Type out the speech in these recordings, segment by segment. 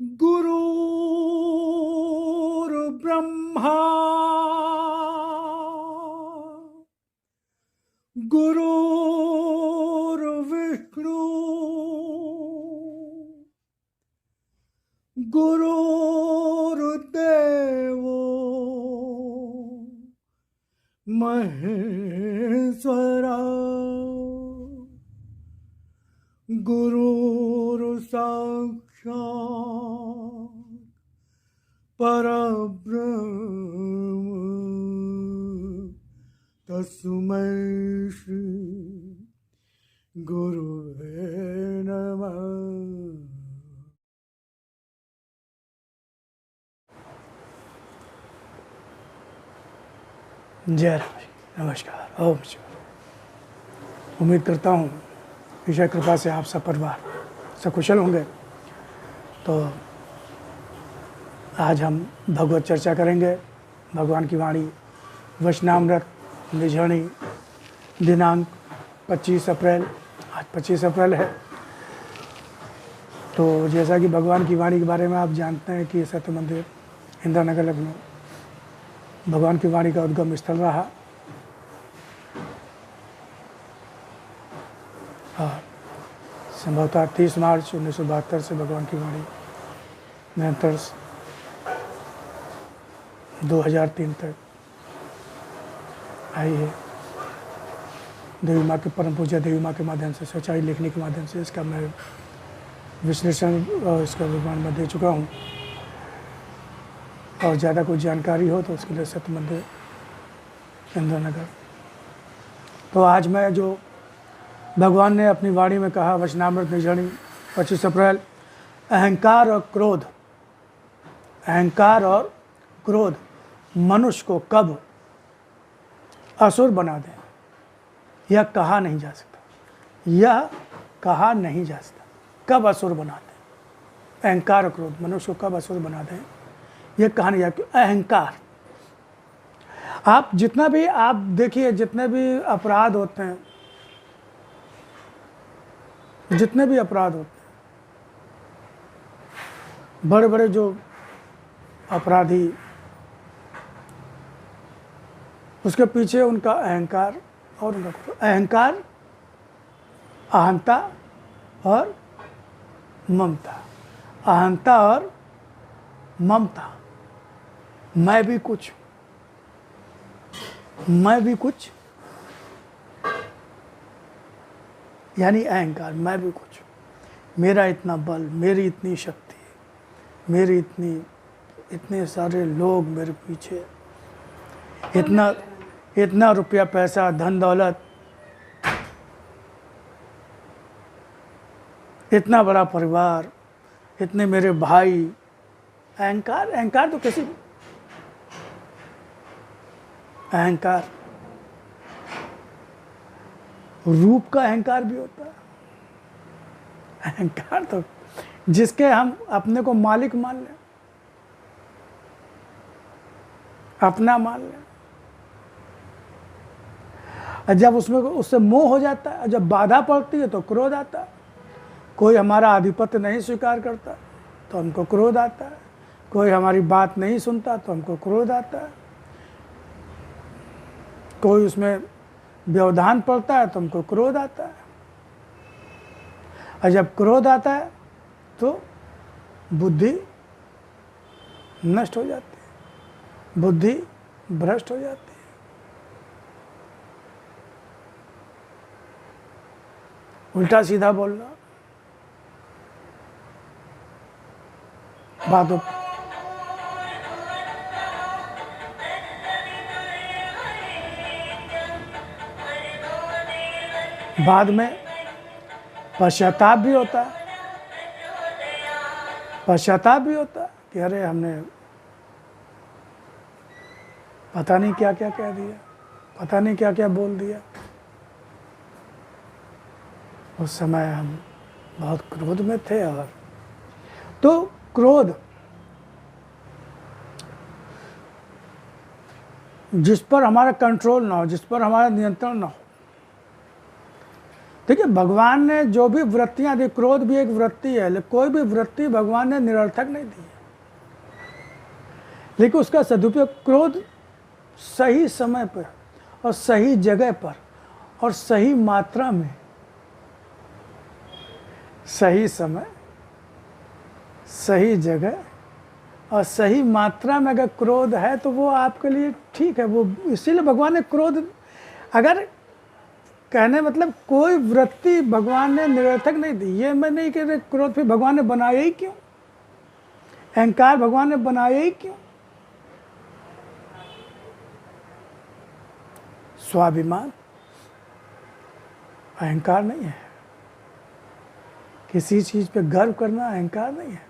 गुरुर्ब्रह्मा गुरुर्विष्णु गुरुर्देवो महेश्वरा गुरुर्साक्षात् परब्रह्म तस्मै श्री गुरुवे नमः। जय राम जी, नमस्कार। ओम शिव। उम्मीद करता हूँ ईश्वर कृपा से आप सब परिवार सकुशल होंगे। तो आज हम भगवत चर्चा करेंगे। भगवान की वाणी वचनामृत निझणी, दिनांक 25 अप्रैल। आज 25 अप्रैल है। तो जैसा कि भगवान की वाणी के बारे में आप जानते हैं कि सत्य मंदिर इंदिरा नगर लखनऊ भगवान की वाणी का उद्गम स्थल रहा और संभवतः 30 मार्च 1972 से भगवान की वाणी निरंतर 2003 तक आई है। देवी माँ के परम पूज्य देवी माँ के माध्यम से सच्चाई लिखने के माध्यम से इसका मैं विश्लेषण और इसका विवरण मैं दे चुका हूँ। और ज़्यादा कुछ जानकारी हो तो उसके लिए सत्य मंदिर इंदिरा नगर। तो आज मैं जो भगवान ने अपनी वाणी में कहा वचनामृत निझणी 25 अप्रैल, अहंकार और क्रोध मनुष्य को कब असुर बना दें यह कहा नहीं जा सकता। कब असुर बना दें, अहंकार और क्रोध मनुष्य को कब असुर बना दें यह कहा नहीं जा सकता। अहंकार, आप जितना भी आप देखिए, जितने भी अपराध होते हैं, बड़े बड़े जो अपराधी, उसके पीछे उनका अहंकार और उनका अहंकार, अहंता और ममता। अहंता और ममता, मैं भी कुछ यानी अहंकार, मैं भी कुछ, मेरा इतना बल, मेरी इतनी शक्ति, मेरी इतने सारे लोग मेरे पीछे, इतना रुपया पैसा धन दौलत, इतना बड़ा परिवार, इतने मेरे भाई। अहंकार तो किसी अहंकार, रूप का अहंकार भी होता है। अहंकार तो जिसके हम अपने को मालिक मान लें, अपना मान लें, और जब उससे मोह हो जाता है, जब बाधा पड़ती है तो क्रोध आता है। कोई हमारा आधिपत्य नहीं स्वीकार करता तो हमको क्रोध आता है। कोई हमारी बात नहीं सुनता तो हमको क्रोध आता है। कोई उसमें व्यवधान पड़ता है तो हमको क्रोध आता है। और जब क्रोध आता है तो बुद्धि नष्ट हो जाती है, बुद्धि भ्रष्ट हो जाती है। उल्टा सीधा बोलना, बातों बाद में पश्चाताप भी होता है कि अरे हमने पता नहीं क्या क्या कह दिया, पता नहीं क्या क्या बोल दिया। उस समय हम बहुत क्रोध में थे। और तो क्रोध जिस पर हमारा कंट्रोल ना हो, जिस पर हमारा नियंत्रण ना हो, देखिए, भगवान ने जो भी वृत्तियां दी, क्रोध भी एक वृत्ति है, लेकिन कोई भी वृत्ति भगवान ने निरर्थक नहीं दी है, लेकिन उसका सदुपयोग, क्रोध सही समय पर और सही जगह पर और सही मात्रा में, सही समय, सही जगह और सही मात्रा में अगर क्रोध है तो वो आपके लिए ठीक है। वो इसीलिए भगवान ने क्रोध, अगर कहने मतलब कोई वृत्ति भगवान ने निरर्थक नहीं दी। ये मैं नहीं कह रही क्रोध फिर भगवान ने बनाया ही क्यों, अहंकार भगवान ने बनाया ही क्यों। स्वाभिमान अहंकार नहीं है, किसी चीज पे गर्व करना अहंकार नहीं है।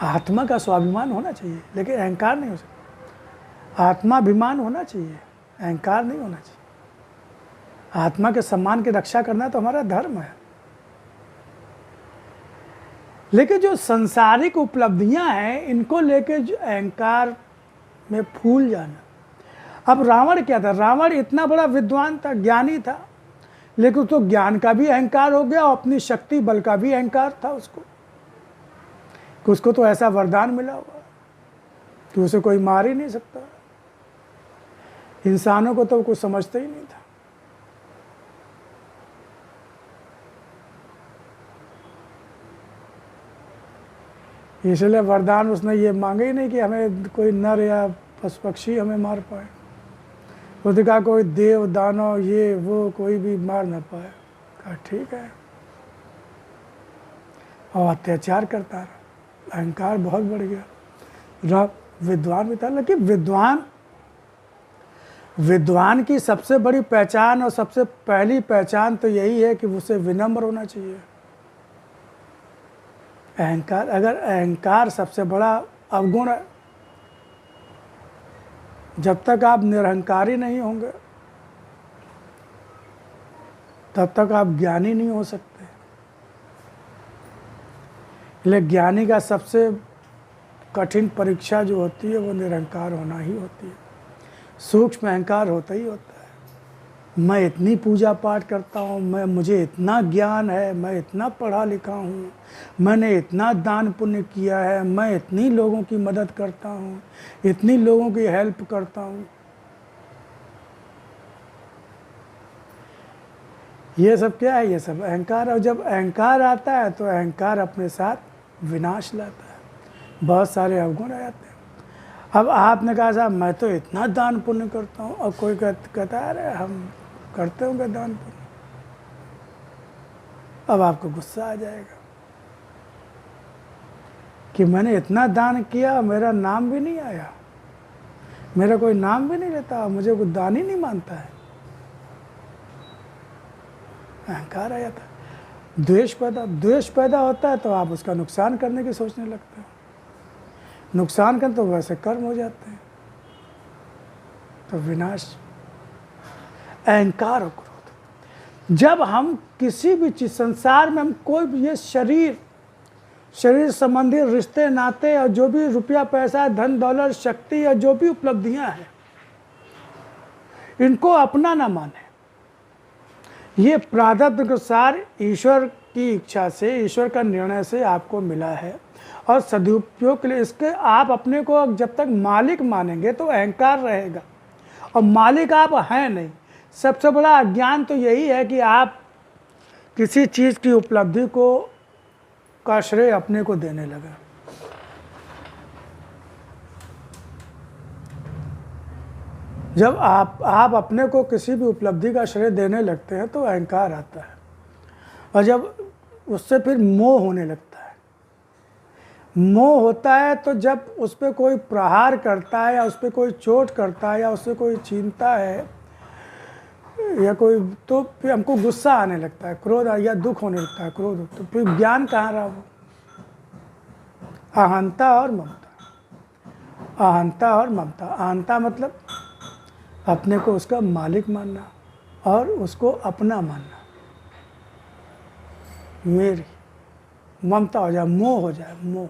आत्मा का स्वाभिमान होना चाहिए, लेकिन अहंकार नहीं हो सकता। आत्माभिमान होना चाहिए, अहंकार नहीं होना चाहिए। आत्मा के सम्मान की रक्षा करना तो हमारा धर्म है, लेकिन जो संसारिक उपलब्धियां हैं इनको लेके जो अहंकार में फूल जाना। अब रावण क्या था, रावण इतना बड़ा विद्वान था, ज्ञानी था, लेकिन उसको ज्ञान का भी अहंकार हो गया और अपनी शक्ति बल का भी अहंकार था उसको, कि उसको तो ऐसा वरदान मिला हुआ कि उसे कोई मार ही नहीं सकता। इंसानों को तो कुछ समझता ही नहीं था। इसलिए वरदान उसने ये मांगे ही नहीं कि हमें कोई नर या पशु पक्षी हमें मार पाए। उसने कहा कोई देव दानव ये वो कोई भी मार ना पाए। कहा ठीक है, और अत्याचार करता रहा, अहंकार बहुत बढ़ गया। विद्वान भी था, लेकिन विद्वान की सबसे बड़ी पहचान और सबसे पहली पहचान तो यही है कि उसे विनम्र होना चाहिए। अहंकार, अगर अहंकार सबसे बड़ा अवगुण है, जब तक आप निरहंकारी नहीं होंगे तब तक आप ज्ञानी नहीं हो सकते। इसलिए ज्ञानी का सबसे कठिन परीक्षा जो होती है वो निरहंकार होना ही होती है। सूक्ष्म अहंकार होता ही होता है। मैं इतनी पूजा पाठ करता हूँ, मुझे इतना ज्ञान है, मैं इतना पढ़ा लिखा हूँ, मैंने इतना दान पुण्य किया है, मैं इतनी लोगों की मदद करता हूँ, इतनी लोगों की हेल्प करता हूँ। ये सब क्या है? ये सब अहंकार। और जब अहंकार आता है तो अहंकार अपने साथ विनाश लाता है, बहुत सारे अवगुण आ जाते हैं। अब आपने कहा साहब मैं तो इतना दान पुण्य करता हूँ, और कोई कहता है अरे हम करते होंगे दान पुण्य, अब आपको गुस्सा आ जाएगा कि मैंने इतना दान किया, मेरा नाम भी नहीं आया, मेरा कोई नाम भी नहीं लेता, मुझे कोई दान ही नहीं मानता है। अहंकार आ जाता है। द्वेष पैदा होता है तो आप उसका नुकसान करने की सोचने लगते हो। नुकसान कर तो वैसे कर्म हो जाते हैं, तो विनाश। अहंकार और क्रोध, जब हम किसी भी चीज संसार में, हम कोई भी, ये शरीर संबंधी रिश्ते नाते और जो भी रुपया पैसा धन दौलत शक्ति और जो भी उपलब्धियां हैं, इनको अपना ना माने। ये प्रारब्ध अनुसार ईश्वर की इच्छा से, ईश्वर का निर्णय से आपको मिला है, और सदुपयोग के लिए इसके आप अपने को जब तक मालिक मानेंगे तो अहंकार रहेगा, और मालिक आप हैं नहीं। सबसे बड़ा अज्ञान तो यही है कि आप किसी चीज़ की उपलब्धि को का श्रेय अपने को देने लगे। जब आप अपने को किसी भी उपलब्धि का श्रेय देने लगते हैं तो अहंकार आता है, और जब उससे फिर मोह होने लगता है। मोह होता है तो जब उस पर कोई प्रहार करता है या उस पर कोई चोट करता है या उससे कोई छीनता है या कोई, तो फिर हमको गुस्सा आने लगता है, क्रोध या दुख होने लगता है, क्रोध। तो फिर ज्ञान कहाँ रहा वो? अहंता और ममता। अहंता और ममता। अहंता मतलब अपने को उसका मालिक मानना और उसको अपना मानना, मेरी। ममता हो जाए, मोह हो जाए, मोह।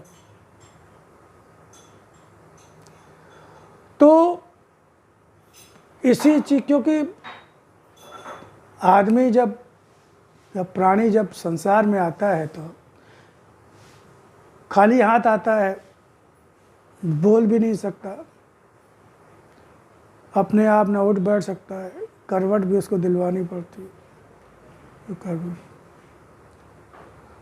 तो इसी चीज, क्योंकि आदमी जब प्राणी जब संसार में आता है तो खाली हाथ आता है, बोल भी नहीं सकता, अपने आप न उठ बैठ सकता है, करवट भी उसको दिलवानी पड़ती है। तो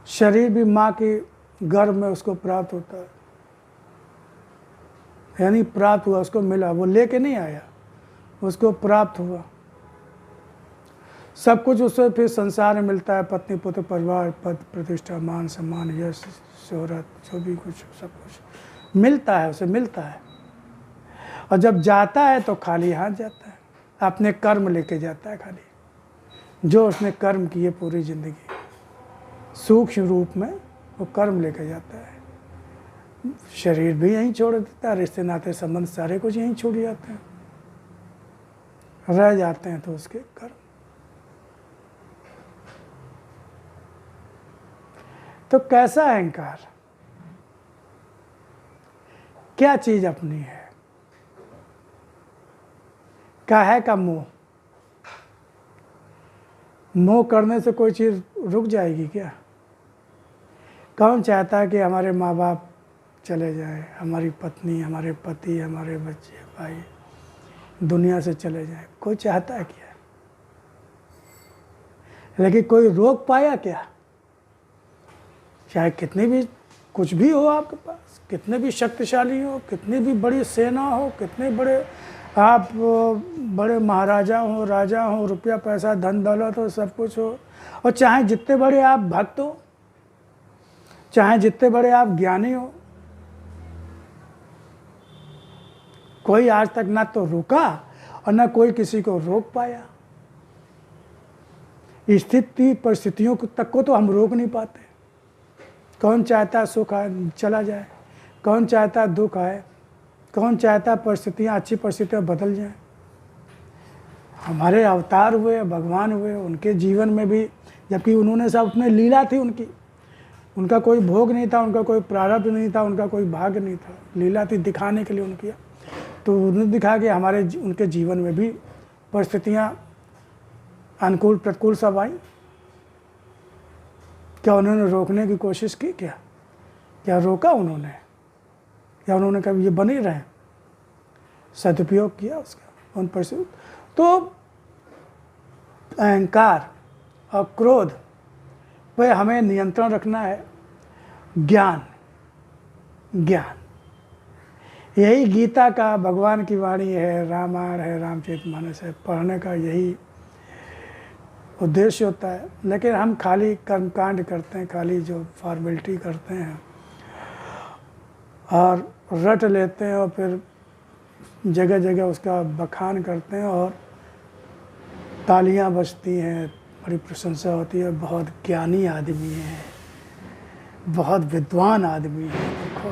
शरीर भी माँ के गर्भ में उसको प्राप्त होता है, यानी प्राप्त हुआ, उसको मिला, वो लेके नहीं आया, उसको प्राप्त हुआ। सब कुछ उससे फिर संसार में मिलता है, पत्नी पुत्र परिवार पद प्रतिष्ठा मान सम्मान यश शोहरत, जो भी कुछ सब कुछ मिलता है, उसे मिलता है। और जब जाता है तो खाली हाथ जाता है, अपने कर्म लेके जाता है, खाली जो उसने कर्म किए पूरी जिंदगी सूक्ष्म रूप में वो कर्म लेके जाता है। शरीर भी यहीं छोड़ देता है, रिश्ते नाते संबंध सारे कुछ यहीं छूट जाते हैं, रह जाते हैं तो उसके कर्म। तो कैसा अहंकार, क्या चीज अपनी है, काहे का मोह? मोह करने से कोई चीज रुक जाएगी क्या? कौन चाहता है कि हमारे माँ बाप चले जाए, हमारी पत्नी, हमारे पति, हमारे बच्चे भाई दुनिया से चले जाए? कोई चाहता है क्या? लेकिन कोई रोक पाया क्या? चाहे कितनी भी कुछ भी हो आपके पास, कितने भी शक्तिशाली हो, कितनी भी बड़ी सेना हो, कितने बड़े आप बड़े महाराजा हो, राजा हो, रुपया पैसा धन दौलत हो, सब कुछ हो, और चाहे जितने बड़े आप भक्त हो, चाहे जितने बड़े आप ज्ञानी हो, कोई आज तक ना तो रुका और ना कोई किसी को रोक पाया। स्थिति परिस्थितियों तक को तो हम रोक नहीं पाते। कौन चाहता सुख आए चला जाए, कौन चाहता दुख आए, कौन चाहता परिस्थितियाँ अच्छी परिस्थितियाँ बदल जाएं। हमारे अवतार हुए, भगवान हुए, उनके जीवन में भी, जबकि उन्होंने सब अपने लीला थी उनकी, उनका कोई भोग नहीं था, उनका कोई प्रारब्ध नहीं था, उनका कोई भाग्य नहीं था, लीला थी दिखाने के लिए उनकी। तो उन्होंने दिखा कि हमारे उनके जीवन में भी परिस्थितियाँ अनुकूल प्रतिकूल सब आई। क्या उन्होंने रोकने की कोशिश की? क्या रोका उन्होंने? क्या उन्होंने कभी ये बने रहे? सदुपयोग किया उसका उन परिस्थिति। तो अहंकार और क्रोध पे हमें नियंत्रण रखना है। ज्ञान यही गीता का, भगवान की वाणी है, रामायण है, रामचरितमानस है, पढ़ने का यही उद्देश्य होता है। लेकिन हम खाली कर्मकांड करते हैं, खाली जो फॉर्मेलिटी करते हैं और रट लेते हैं, और फिर जगह जगह उसका बखान करते हैं और तालियां बजती हैं, बड़ी प्रशंसा होती है, बहुत ज्ञानी आदमी है, बहुत विद्वान आदमी है। देखो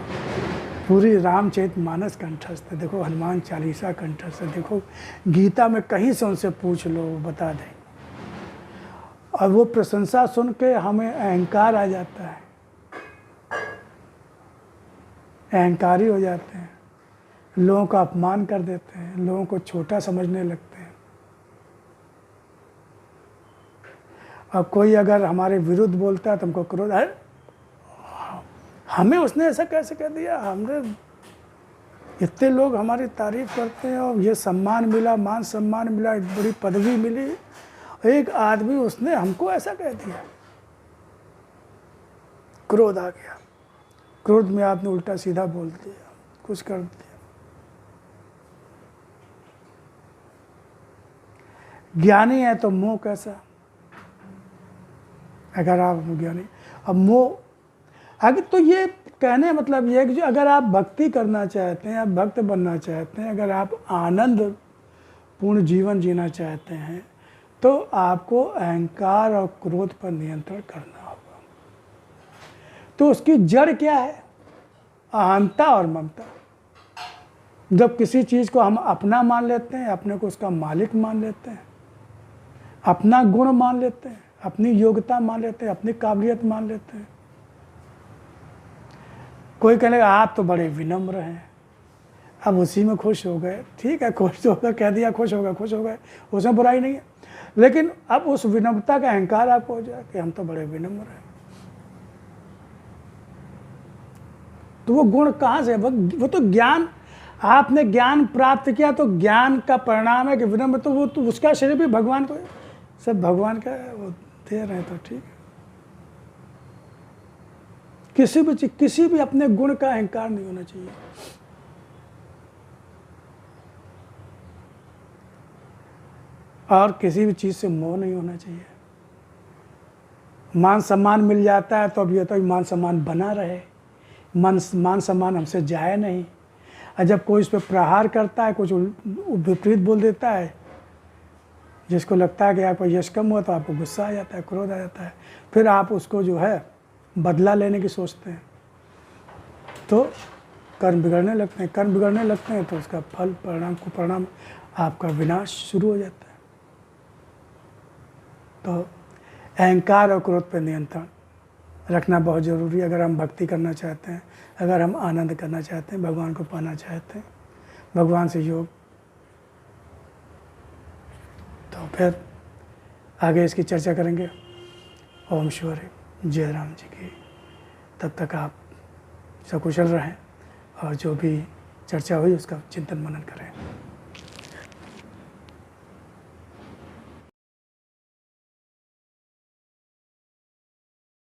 पूरी रामचरितमानस कंठस्थ है, देखो हनुमान चालीसा कंठस्थ है, देखो गीता में कहीं से उनसे पूछ लो बता दें। और वो प्रशंसा सुन के हमें अहंकार आ जाता है, अहंकारी हो जाते हैं, लोगों का अपमान कर देते हैं, लोगों को छोटा समझने लगते हैं। अब कोई अगर हमारे विरुद्ध बोलता है तो हमको क्रोध है, हमें उसने ऐसा कैसे कह दिया, हमने इतने लोग हमारी तारीफ करते हैं और ये सम्मान मिला, मान सम्मान मिला, एक बड़ी पदवी मिली, एक आदमी उसने हमको ऐसा कह दिया। क्रोध आ गया, क्रोध में आपने उल्टा सीधा बोल दिया, कुछ कर दिया। ज्ञानी है तो मोह कैसा? अगर आप ज्ञानी, अब मोह अगर, तो ये कहने मतलब ये है कि जो अगर आप भक्ति करना चाहते हैं, आप भक्त बनना चाहते हैं, अगर आप आनंद पूर्ण जीवन जीना चाहते हैं, तो आपको अहंकार और क्रोध पर नियंत्रण करना होगा। तो उसकी जड़ क्या है? अहंता और ममता। जब किसी चीज़ को हम अपना मान लेते हैं, अपने को उसका मालिक मान लेते हैं, अपना गुण मान लेते हैं, अपनी योग्यता मान लेते हैं, अपनी काबिलियत मान लेते हैं। कोई कहेगा आप तो बड़े विनम्र हैं, अब उसी में खुश हो गए, ठीक है, खुश हो गए, कह दिया खुश हो गए, उसमें बुराई नहीं है। लेकिन अब उस विनम्रता का अहंकार आपको हो जाए कि हम तो बड़े विनम्र हैं, तो वो गुण कहाँ से? वो तो ज्ञान, आपने ज्ञान प्राप्त किया तो ज्ञान का परिणाम है कि विनम्र, तो वो तो उसका शरीर भी भगवान को, सब भगवान का वो दे रहे हैं, तो ठीक है। किसी भी अपने गुण का अहंकार नहीं होना चाहिए। और किसी भी चीज़ से मोह नहीं होना चाहिए। मान सम्मान मिल जाता है तो अब ये तो मान सम्मान बना रहे, मान सम्मान हमसे जाए नहीं। और जब कोई इस पर प्रहार करता है, कुछ विपरीत बोल देता है, जिसको लगता है कि आपका यश कम हुआ, तो आपको गुस्सा आ जाता है, क्रोध आ जाता है, फिर आप उसको जो है बदला लेने की सोचते हैं, तो कर्म बिगड़ने लगते हैं, तो उसका फल परिणाम आपका विनाश शुरू हो जाता है। तो अहंकार और क्रोध पर नियंत्रण रखना बहुत ज़रूरी है। अगर हम भक्ति करना चाहते हैं, अगर हम आनंद करना चाहते हैं, भगवान को पाना चाहते हैं, भगवान से योग, तो फिर आगे इसकी चर्चा करेंगे। ओम शिवरे, जय राम जी की। तब तक आप सकुशल रहें और जो भी चर्चा हुई उसका चिंतन मनन करें।